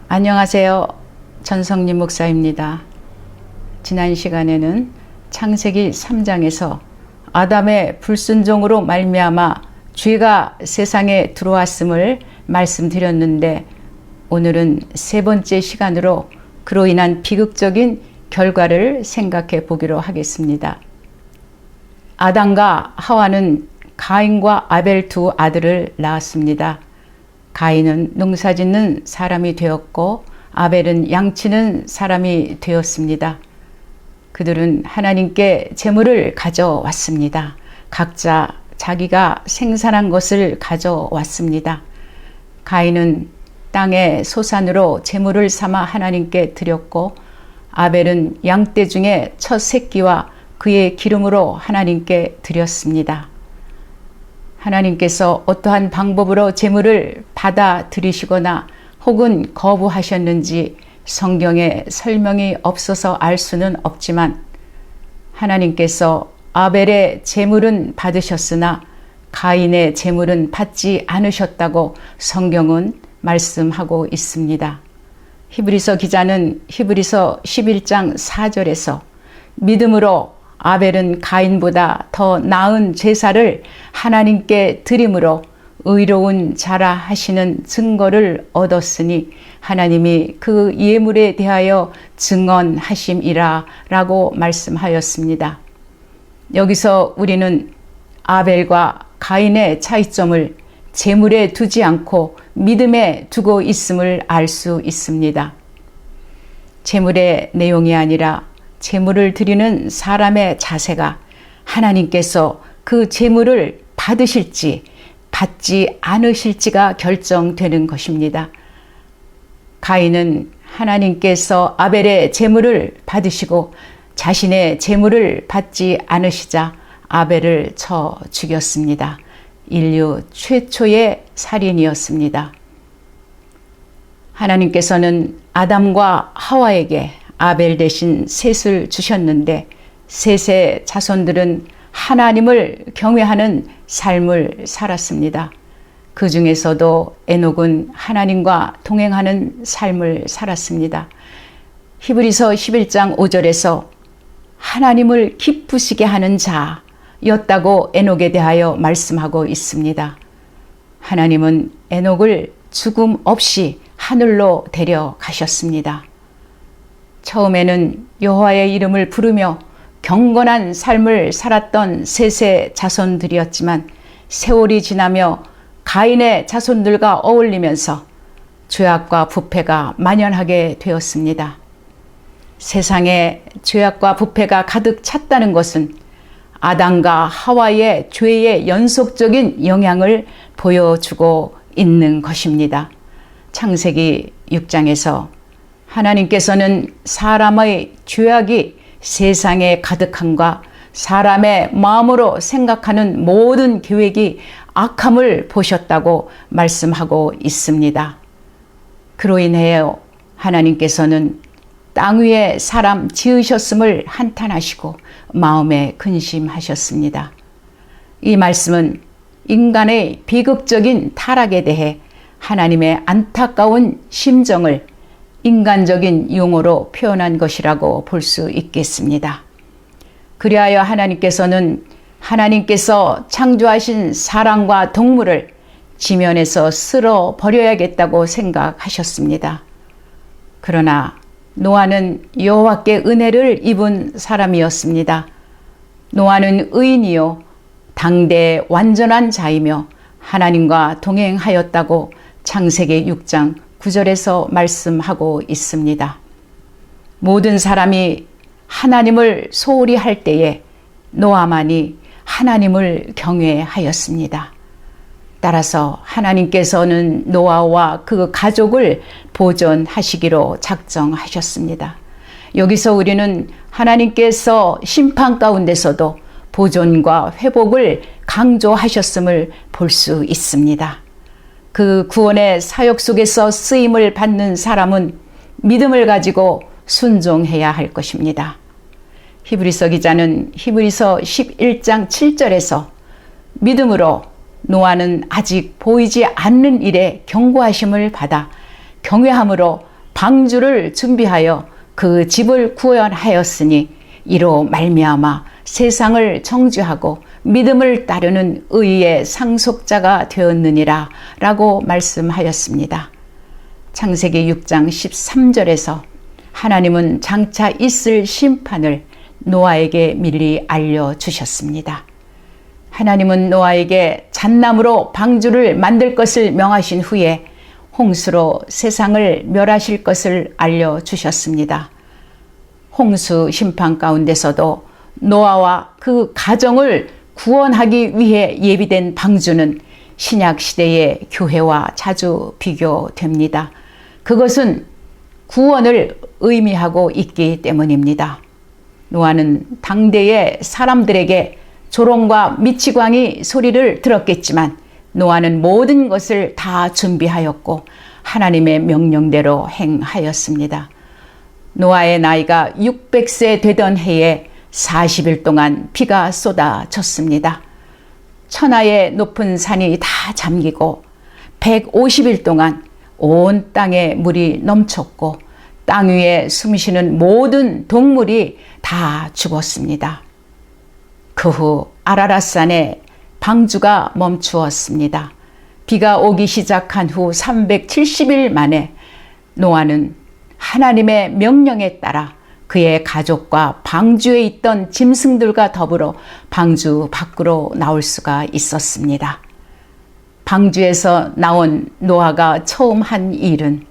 안녕하세요. 전성림 목사입니다. 지난 시간에는 창세기 3장에서 아담의 불순종으로 말미암아 죄가 세상에 들어왔음을 말씀드렸는데, 오늘은 세 번째 시간으로 그로 인한 비극적인 결과를 생각해 보기로 하겠습니다. 아담과 하와는 가인과 아벨 두 아들을 낳았습니다. 가인은 농사짓는 사람이 되었고 아벨은 양치는 사람이 되었습니다. 그들은 하나님께 제물을 가져왔습니다. 각자 자기가 생산한 것을 가져왔습니다. 가인은 땅의 소산으로 제물을 삼아 하나님께 드렸고, 아벨은 양떼 중에 첫 새끼와 그의 기름으로 하나님께 드렸습니다. 하나님께서 어떠한 방법으로 제물을 받아들이시거나 혹은 거부하셨는지 성경에 설명이 없어서 알 수는 없지만, 하나님께서 아벨의 제물은 받으셨으나 가인의 제물은 받지 않으셨다고 성경은 말씀하고 있습니다. 히브리서 기자는 히브리서 11장 4절에서 믿음으로 아벨은 가인보다 더 나은 제사를 하나님께 드림으로 의로운 자라 하시는 증거를 얻었으니 하나님이 그 예물에 대하여 증언하심이라 라고 말씀하였습니다. 여기서 우리는 아벨과 가인의 차이점을 제물에 두지 않고 믿음에 두고 있음을 알 수 있습니다. 제물의 내용이 아니라 제물을 드리는 사람의 자세가 하나님께서 그 제물을 받으실지 받지 않으실지가 결정되는 것입니다. 가인은 하나님께서 아벨의 제물을 받으시고 자신의 제물을 받지 않으시자 아벨을 쳐 죽였습니다. 인류 최초의 살인이었습니다. 하나님께서는 아담과 하와에게 아벨 대신 셋을 주셨는데, 셋의 자손들은 하나님을 경외하는 삶을 살았습니다. 그 중에서도 에녹은 하나님과 동행하는 삶을 살았습니다. 히브리서 11장 5절에서 하나님을 기쁘시게 하는 자였다고 에녹에 대하여 말씀하고 있습니다. 하나님은 에녹을 죽음 없이 하늘로 데려가셨습니다. 처음에는 여호와의 이름을 부르며 경건한 삶을 살았던 셋의 자손들이었지만, 세월이 지나며 가인의 자손들과 어울리면서 죄악과 부패가 만연하게 되었습니다. 세상에 죄악과 부패가 가득 찼다는 것은 아담과 하와의 죄의 연속적인 영향을 보여주고 있는 것입니다. 창세기 6장에서 하나님께서는 사람의 죄악이 세상에 가득함과 사람의 마음으로 생각하는 모든 계획이 악함을 보셨다고 말씀하고 있습니다. 그로 인하여 하나님께서는 땅 위에 사람 지으셨음을 한탄하시고 마음에 근심하셨습니다. 이 말씀은 인간의 비극적인 타락에 대해 하나님의 안타까운 심정을 인간적인 용어로 표현한 것이라고 볼 수 있겠습니다. 그리하여 하나님께서 창조하신 사람과 동물을 지면에서 쓸어 버려야겠다고 생각하셨습니다. 그러나 노아는 여호와께 은혜를 입은 사람이었습니다. 노아는 의인이요 당대의 완전한 자이며 하나님과 동행하였다고 창세기 6장 9절에서 말씀하고 있습니다. 모든 사람이 하나님을 소홀히 할 때에 노아만이 하나님을 경외하였습니다. 따라서 하나님께서는 노아와 그 가족을 보존하시기로 작정하셨습니다. 여기서 우리는 하나님께서 심판 가운데서도 보존과 회복을 강조하셨음을 볼 수 있습니다. 그 구원의 사역 속에서 쓰임을 받는 사람은 믿음을 가지고 순종해야 할 것입니다. 히브리서 기자는 히브리서 11장 7절에서 믿음으로 노아는 아직 보이지 않는 일에 경고하심을 받아 경외함으로 방주를 준비하여 그 집을 구원하였으니 이로 말미암아 세상을 정죄하고 믿음을 따르는 의의 상속자가 되었느니라 라고 말씀하였습니다. 창세기 6장 13절에서 하나님은 장차 있을 심판을 노아에게 미리 알려주셨습니다. 하나님은 노아에게 잣나무로 방주를 만들 것을 명하신 후에 홍수로 세상을 멸하실 것을 알려주셨습니다. 홍수 심판 가운데서도 노아와 그 가정을 구원하기 위해 예비된 방주는 신약 시대의 교회와 자주 비교됩니다. 그것은 구원을 의미하고 있기 때문입니다. 노아는 당대의 사람들에게 조롱과 미치광이 소리를 들었겠지만 노아는 모든 것을 다 준비하였고 하나님의 명령대로 행하였습니다. 노아의 나이가 600세 되던 해에 40일 동안 비가 쏟아졌습니다. 천하의 높은 산이 다 잠기고 150일 동안 온 땅에 물이 넘쳤고 땅 위에 숨쉬는 모든 동물이 다 죽었습니다. 그 후 아라랏산에 방주가 멈추었습니다. 비가 오기 시작한 후 370일 만에 노아는 하나님의 명령에 따라 그의 가족과 방주에 있던 짐승들과 더불어 방주 밖으로 나올 수가 있었습니다. 방주에서 나온 노아가 처음 한 일은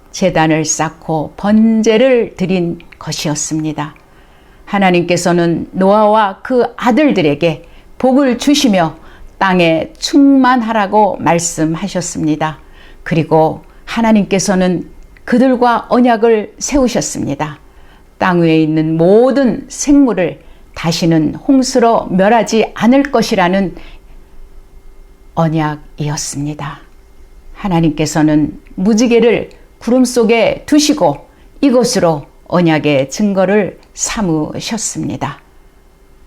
제단을 쌓고 번제를 드린 것이었습니다. 하나님께서는 노아와 그 아들들에게 복을 주시며 땅에 충만하라고 말씀하셨습니다. 그리고 하나님께서는 그들과 언약을 세우셨습니다. 땅 위에 있는 모든 생물을 다시는 홍수로 멸하지 않을 것이라는 언약이었습니다. 하나님께서는 무지개를 구름 속에 두시고 이것으로 언약의 증거를 삼으셨습니다.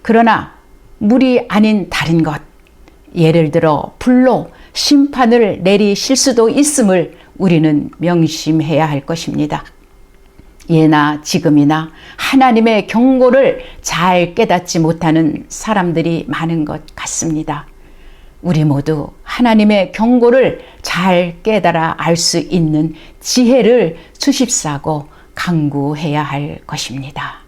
그러나 물이 아닌 다른 것, 예를 들어 불로 심판을 내리실 수도 있음을 우리는 명심해야 할 것입니다. 예나 지금이나 하나님의 경고를 잘 깨닫지 못하는 사람들이 많은 것 같습니다. 우리 모두 하나님의 경고를 잘 깨달아 알 수 있는 지혜를 주십사고 간구해야 할 것입니다.